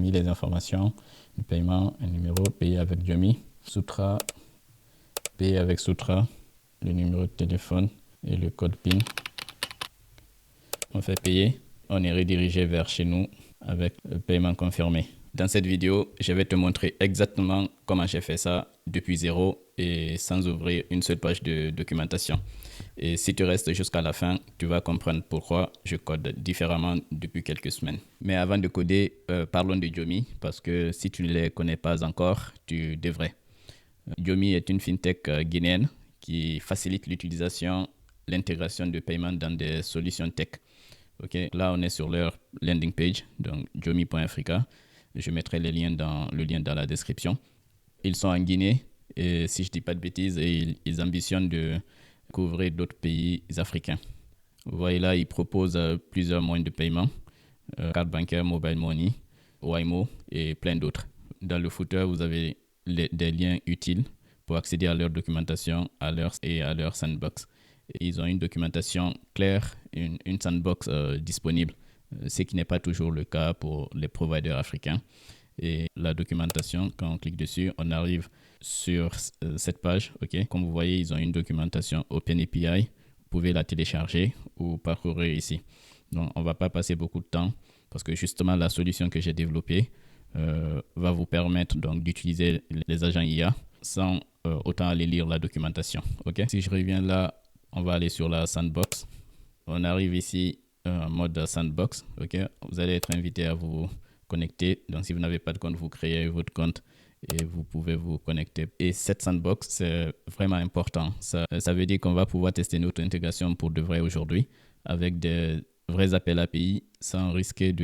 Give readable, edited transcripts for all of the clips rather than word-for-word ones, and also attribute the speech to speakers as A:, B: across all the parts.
A: mis les informations du paiement, un numéro payé avec Jomi, Sutra, payé avec Sutra, le numéro de téléphone et le code PIN. On fait payer, on est redirigé vers chez nous avec le paiement confirmé. Dans cette vidéo, je vais te montrer exactement comment j'ai fait ça depuis zéro et sans ouvrir une seule page de documentation. Et si tu restes jusqu'à la fin, tu vas comprendre pourquoi je code différemment depuis quelques semaines. Mais avant de coder, parlons de Jomi parce que si tu ne les connais pas encore, tu devrais. Jomi est une fintech guinéenne qui facilite l'utilisation, l'intégration de paiement dans des solutions tech. Okay. Là, on est sur leur landing page, donc jomi.africa. Je mettrai le lien dans la description. Ils sont en Guinée et si je ne dis pas de bêtises, ils ambitionnent de couvrir d'autres pays africains. Vous voyez là, ils proposent plusieurs moyens de paiement, carte bancaire, mobile money, Waymo et plein d'autres. Dans le footer, vous avez des liens utiles pour accéder à leur documentation à leur sandbox. Ils ont une documentation claire, une sandbox disponible, ce qui n'est pas toujours le cas pour les providers africains. Et la documentation, quand on clique dessus, on arrive sur cette page. Okay. Comme vous voyez, ils ont une documentation OpenAPI. Vous pouvez la télécharger ou parcourir ici. Donc, on ne va pas passer beaucoup de temps parce que justement, la solution que j'ai développée va vous permettre donc d'utiliser les agents IA sans autant aller lire la documentation. Okay. Si je reviens là, on va aller sur la sandbox. On arrive ici en mode sandbox. Okay. Vous allez être invité à vous connecter. Donc, si vous n'avez pas de compte, vous créez votre compte et vous pouvez vous connecter. Et cette sandbox, c'est vraiment important. Ça veut dire qu'on va pouvoir tester notre intégration pour de vrai aujourd'hui avec des vrais appels API sans risquer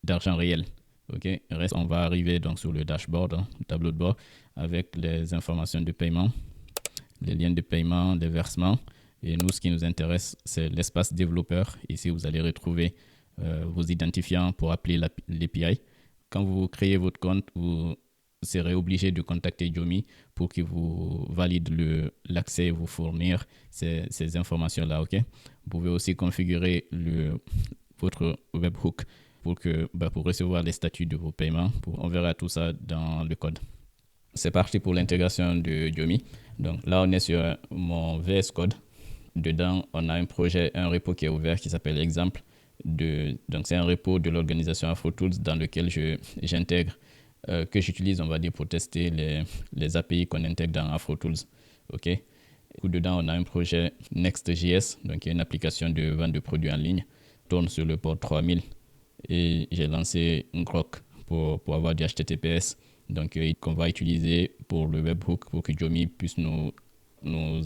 A: d'argent réel. Okay. On va arriver donc sur le dashboard, le tableau de bord avec les informations de paiement, les liens de paiement, les versements. Et nous, ce qui nous intéresse, c'est l'espace développeur. Ici, vous allez retrouver vos identifiants pour appeler l'API. Quand vous créez votre compte, vous serez obligé de contacter Jomi pour qu'il vous valide l'accès et vous fournir ces informations-là. Okay? Vous pouvez aussi configurer votre webhook pour recevoir les statuts de vos paiements. On verra tout ça dans le code. C'est parti pour l'intégration de Jomi. Donc là, on est sur mon VS Code. Dedans, on a un repo qui est ouvert qui s'appelle exemple. Donc, c'est un repo de l'organisation AfroTools dans lequel j'intègre, que j'utilise, on va dire, pour tester les API qu'on intègre dans AfroTools. Okay. Dedans, on a un projet Next.js, donc qui est une application de vente de produits en ligne, tourne sur le port 3000. Et j'ai lancé un Grok pour avoir du HTTPS, donc qu'on va utiliser pour le webhook pour que Jomi puisse nous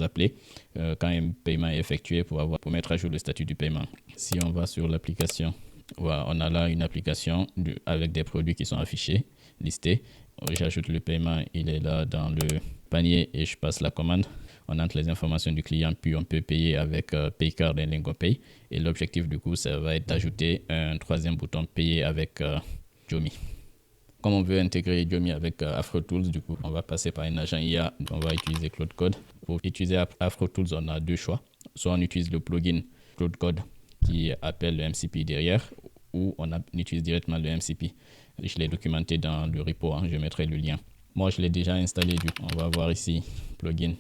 A: appeler quand un paiement est effectué pour mettre à jour le statut du paiement. Si on va sur l'application, voilà, on a là une application avec des produits qui sont affichés, listés. J'ajoute le paiement, il est là dans le panier et je passe la commande. On entre les informations du client, puis on peut payer avec Paycard et LingoPay. Et l'objectif du coup, ça va être d'ajouter un troisième bouton payer avec Jomi. Comme on veut intégrer Jomi avec AfroTools, du coup, on va passer par un agent IA. On va utiliser Cloud Code. Pour utiliser AfroTools, on a deux choix. Soit on utilise le plugin Cloud Code qui appelle le MCP derrière, ou on utilise directement le MCP. Je l'ai documenté dans le repo, je mettrai le lien. Moi, je l'ai déjà installé. On va voir ici, plugin.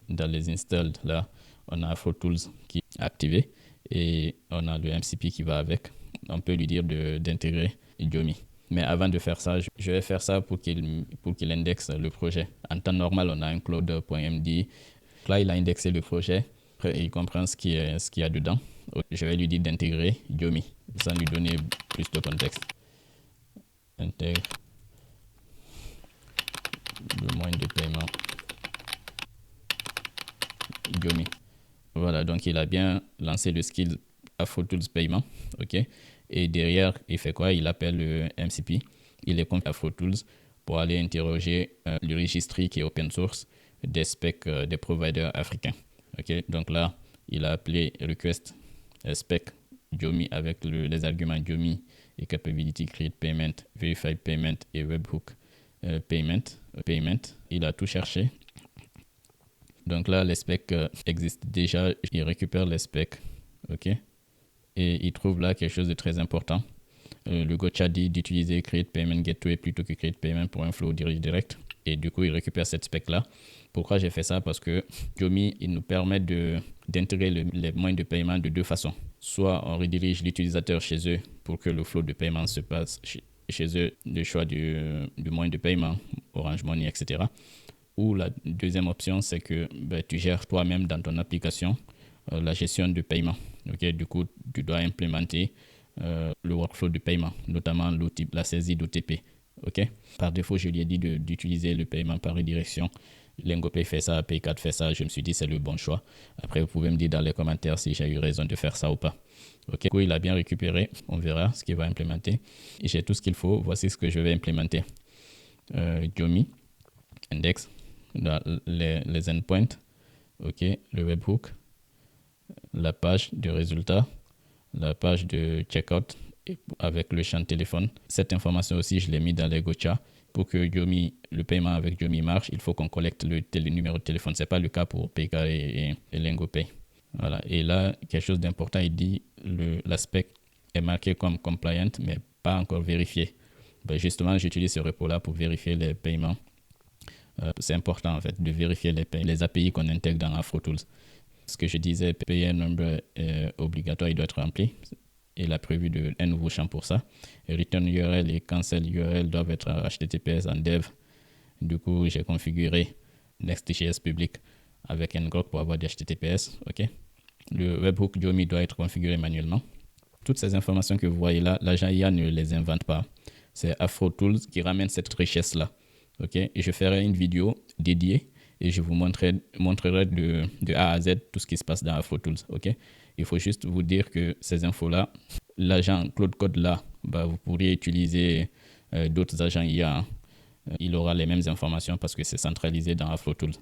A: Dans les installed, là, on a AfroTools qui est activé et on a le MCP qui va avec. On peut lui dire d'intégrer Jomi. Mais avant de faire ça, je vais faire ça pour qu'il indexe le projet. En temps normal, on a un cloud.md. Là, il a indexé le projet. Après, il comprend ce qu'il y a dedans. Je vais lui dire d'intégrer Jomi, sans lui donner plus de contexte. Intègre le moyen de paiement Jomi. Voilà, donc il a bien lancé le skill AfroTools paiement. OK. Et derrière, il fait quoi? Il appelle le MCP. Il est confie AfroTools pour aller interroger le registry qui est open source des specs des providers africains. Okay? Donc là, il a appelé request spec Jomi avec les arguments Jomi et capability create payment, verified payment et webhook payment. Il a tout cherché. Donc là, les specs existent déjà. Il récupère les specs. OK. Et il trouve là quelque chose de très important. le Gotcha dit d'utiliser Create Payment Gateway plutôt que Create Payment pour un flow direct. Et du coup, il récupère cette spec-là. Pourquoi j'ai fait ça? Parce que Yomi, il nous permet d'intégrer les moyens de paiement de deux façons. Soit on redirige l'utilisateur chez eux pour que le flow de paiement se passe chez eux, le choix du moyen de paiement, Orange Money, etc. Ou la deuxième option, c'est que tu gères toi-même dans ton application la gestion de paiement. Okay? Du coup, tu dois implémenter le workflow de paiement, notamment la saisie d'OTP. Okay? Par défaut, je lui ai dit d'utiliser le paiement par redirection. LingoPay fait ça, Paycard fait ça. Je me suis dit c'est le bon choix. Après, vous pouvez me dire dans les commentaires si j'ai eu raison de faire ça ou pas. Ok, du coup, il a bien récupéré. On verra ce qu'il va implémenter. Et j'ai tout ce qu'il faut. Voici ce que je vais implémenter. Yomi, index, les endpoints, ok, le webhook, la page de résultats, la page de checkout avec le champ téléphone. Cette information aussi, je l'ai mis dans les Gotcha. Pour que Yomi, le paiement avec Yomi marche, il faut qu'on collecte le numéro de téléphone. Ce n'est pas le cas pour Paycard et LingoPay. Voilà. Et là, quelque chose d'important, il dit l'aspect est marqué comme compliant, mais pas encore vérifié. Justement, j'utilise ce repo-là pour vérifier les paiements. C'est important en fait de vérifier les API qu'on intègre dans AfroTools. Ce que je disais, payer un nombre obligatoire, il doit être rempli. Il a prévu un nouveau champ pour ça. Return URL et cancel URL doivent être HTTPS en dev. Du coup, j'ai configuré Next.js public avec ngrok pour avoir des HTTPS. Okay? Le webhook Yomi doit être configuré manuellement. Toutes ces informations que vous voyez là, l'agent IA ne les invente pas. C'est AfroTools qui ramène cette richesse-là. Okay? Et je ferai une vidéo dédiée et je vous montrerai de A à Z tout ce qui se passe dans AfroTools. Okay? Il faut juste vous dire que ces infos-là, l'agent Claude Code là, vous pourriez utiliser d'autres agents IA. Il aura les mêmes informations parce que c'est centralisé dans AfroTools.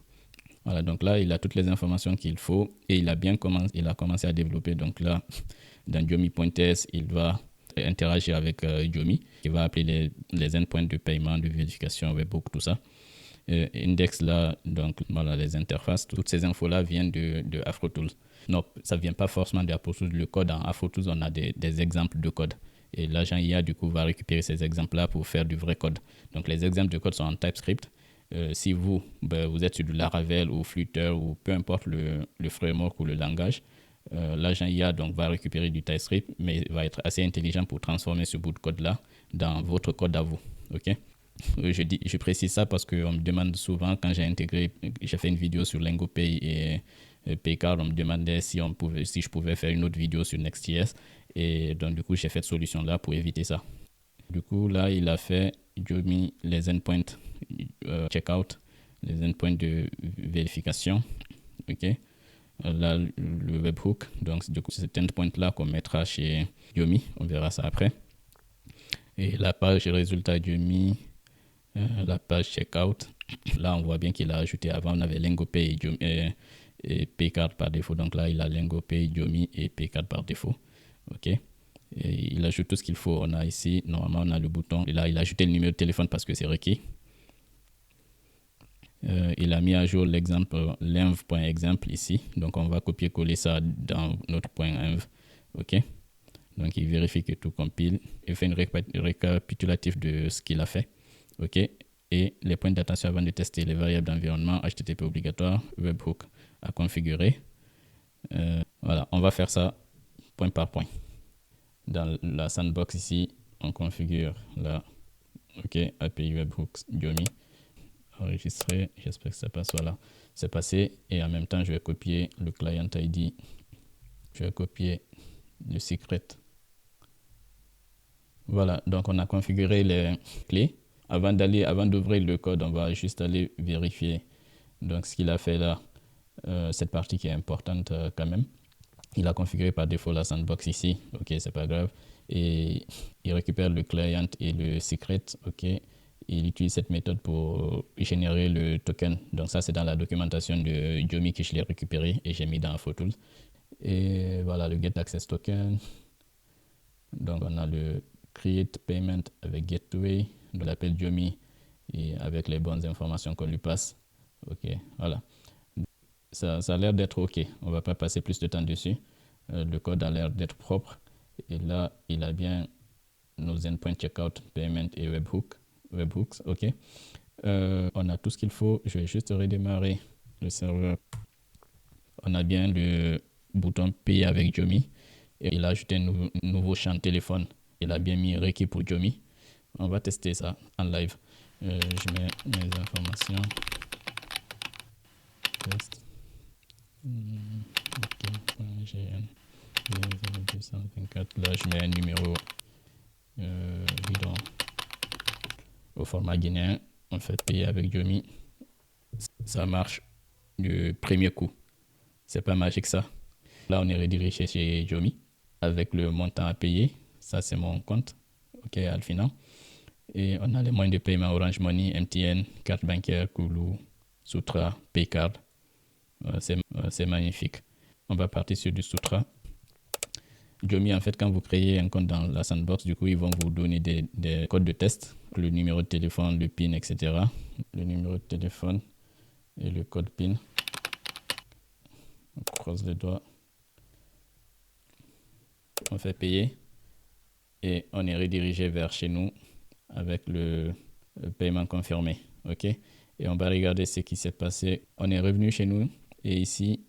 A: Voilà, donc là, il a toutes les informations qu'il faut et il a commencé à développer. Donc là, dans Yomi.ts, il va interagir avec Yomi. Il va appeler les endpoints de paiement, de vérification, webhook, tout ça. Index là, donc voilà, les interfaces. Toutes ces infos-là viennent de AfroTools. Non, ça ne vient pas forcément de AfroTools. Le code en AfroTools, on a des exemples de code. Et l'agent IA, du coup, va récupérer ces exemples-là pour faire du vrai code. Donc, les exemples de code sont en TypeScript. Si vous êtes sur du Laravel ou Flutter ou peu importe le framework ou le langage, l'agent IA donc, va récupérer du TypeScript, mais va être assez intelligent pour transformer ce bout de code-là dans votre code à vous. Okay? Je précise ça parce qu'on me demande souvent, quand j'ai fait une vidéo sur LingoPay et Paycard, on me demandait si je pouvais faire une autre vidéo sur Next.js. Et donc, du coup, j'ai fait cette solution-là pour éviter ça. Du coup, là, il a fait Yomi les endpoints checkout, les endpoints de vérification. OK. Là, le webhook. Donc, du coup, c'est cet endpoint-là qu'on mettra chez Yomi. On verra ça après. Et la page résultat Yomi, la page checkout. Là, on voit bien qu'il a ajouté avant, on avait LingoPay et Paycard par défaut. Donc là, il a LingoPay, Yomi et Paycard par défaut. OK. Et il ajoute tout ce qu'il faut. On a ici, normalement, on a le bouton. Et là, il a ajouté le numéro de téléphone parce que c'est requis. Il a mis à jour l'exemple lenv.example ici. Donc, on va copier-coller ça dans notre point env. OK. Donc, il vérifie que tout compile. Il fait une récapitulatif de ce qu'il a fait. OK. Et les points d'attention avant de tester les variables d'environnement, HTTP obligatoire, webhook à configurer. Voilà, on va faire ça point par point. Dans la sandbox ici, on configure la API webhooks Yomi. Enregistrer, j'espère que ça passe. Voilà, c'est passé. Et en même temps, je vais copier le client ID. Je vais copier le secret. Voilà, donc on a configuré les clés. Avant d'ouvrir le code, on va juste aller vérifier donc ce qu'il a fait là, cette partie qui est importante quand même. Il a configuré par défaut la sandbox ici, ok, c'est pas grave. Et il récupère le client et le secret, ok. Il utilise cette méthode pour générer le token. Donc ça, c'est dans la documentation de Yomi que je l'ai récupéré et j'ai mis dans AfroTools. Et voilà, le get access token. Donc on a le create payment avec gateway, on l'appelle Yomi et avec les bonnes informations qu'on lui passe. Ok, voilà. Ça a l'air d'être ok. On va pas passer plus de temps dessus. Le code a l'air d'être propre. Et là, il a bien nos endpoints checkout, payment et webhooks. OK. On a tout ce qu'il faut. Je vais juste redémarrer le serveur. On a bien le bouton payer avec Jomi. Et il a ajouté un nouveau champ téléphone. Il a bien mis requis pour Jomi. On va tester ça en live. Je mets mes informations. Test. OK.gn 224. Là, je mets un numéro bidon au format guinéen. On fait payer avec Jomi. Ça marche du premier coup. C'est pas magique ça. Là, on est redirigé chez Jomi avec le montant à payer. Ça, c'est mon compte. OK, Alfina. Et on a les moyens de paiement Orange Money, MTN, carte bancaire, Kulu, Sutra, Paycard. C'est magnifique. On va partir sur du Sutra. Jomi, en fait, quand vous créez un compte dans la sandbox, du coup, ils vont vous donner des codes de test, le numéro de téléphone, le PIN, etc. Le numéro de téléphone et le code PIN. On croise les doigts. On fait payer et on est redirigé vers chez nous avec le paiement confirmé. OK? Et on va regarder ce qui s'est passé. On est revenu chez nous et ici,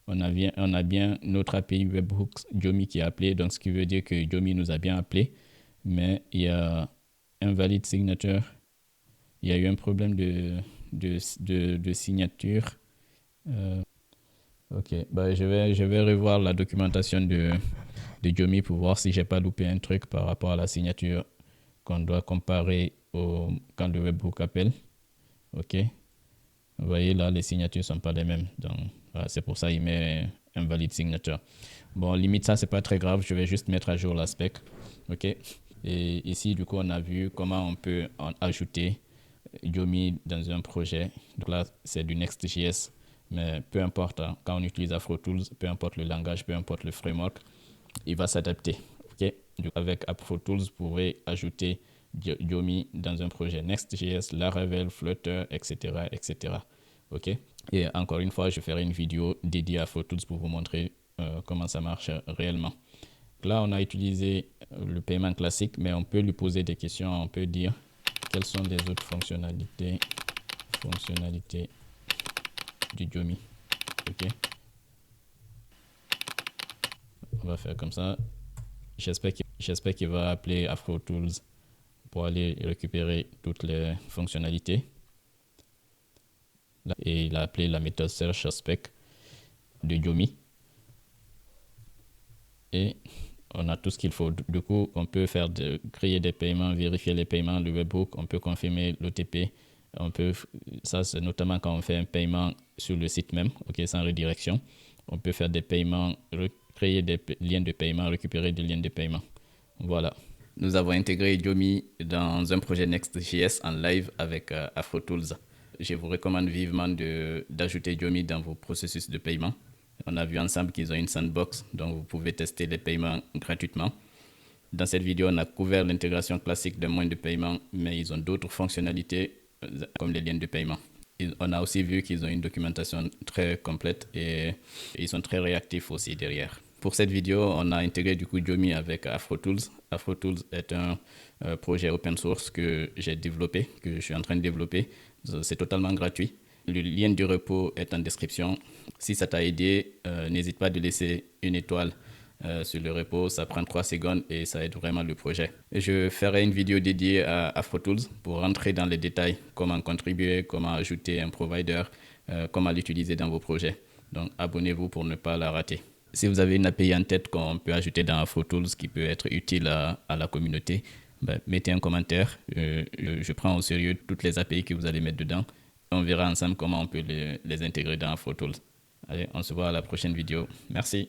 A: on a bien notre API Webhooks Jomi qui a appelé. Donc, ce qui veut dire que Jomi nous a bien appelé. Mais il y a un valide signature. Il y a eu un problème de signature. OK. Bah, je vais revoir la documentation de Jomi pour voir si j'ai pas loupé un truc par rapport à la signature qu'on doit comparer quand le webhook appelle. OK. Vous voyez là, les signatures sont pas les mêmes. Donc, voilà, c'est pour ça qu'il met un valide signature. Bon, limite ça, c'est pas très grave. Je vais juste mettre à jour l'aspect. OK. Et ici, du coup, on a vu comment on peut ajouter Jomi dans un projet. Donc là, c'est du Next.js. Mais peu importe, hein, quand on utilise AfroTools, peu importe le langage, peu importe le framework, il va s'adapter. OK. Avec AfroTools, vous pourrez ajouter Jomi dans un projet Next.js, Laravel, Flutter, etc., etc. OK. Et encore une fois, je ferai une vidéo dédiée à AfroTools pour vous montrer comment ça marche réellement. Là, on a utilisé le paiement classique, mais on peut lui poser des questions. On peut dire quelles sont les autres fonctionnalités du Jomi. OK. On va faire comme ça. J'espère qu'il va appeler AfroTools pour aller récupérer toutes les fonctionnalités. Et il a appelé la méthode search spec de Jomi. Et on a tout ce qu'il faut. Du coup, on peut créer des paiements, vérifier les paiements, le webhook, on peut confirmer l'OTP. Ça, c'est notamment quand on fait un paiement sur le site même, OK, sans redirection. On peut faire des paiements, créer des liens de paiement, récupérer des liens de paiement. Voilà. Nous avons intégré Jomi dans un projet Next.js en live avec AfroTools. Je vous recommande vivement d'ajouter Jomi dans vos processus de paiement. On a vu ensemble qu'ils ont une sandbox, donc vous pouvez tester les paiements gratuitement. Dans cette vidéo, on a couvert l'intégration classique de moyens de paiement, mais ils ont d'autres fonctionnalités comme les liens de paiement. On a aussi vu qu'ils ont une documentation très complète et ils sont très réactifs aussi derrière. Pour cette vidéo, on a intégré du coup Jomi avec AfroTools. AfroTools est un projet open source que j'ai développé, que je suis en train de développer. C'est totalement gratuit. Le lien du repo est en description. Si ça t'a aidé, n'hésite pas de laisser une étoile sur le repo. Ça prend 3 secondes et ça aide vraiment le projet. Je ferai une vidéo dédiée à AfroTools pour rentrer dans les détails, comment contribuer, comment ajouter un provider, comment l'utiliser dans vos projets. Donc abonnez-vous pour ne pas la rater. Si vous avez une API en tête qu'on peut ajouter dans AfroTools qui peut être utile à la communauté, mettez un commentaire. Je prends au sérieux toutes les API que vous allez mettre dedans. On verra ensemble comment on peut les intégrer dans AfroTools. Allez, on se voit à la prochaine vidéo. Merci.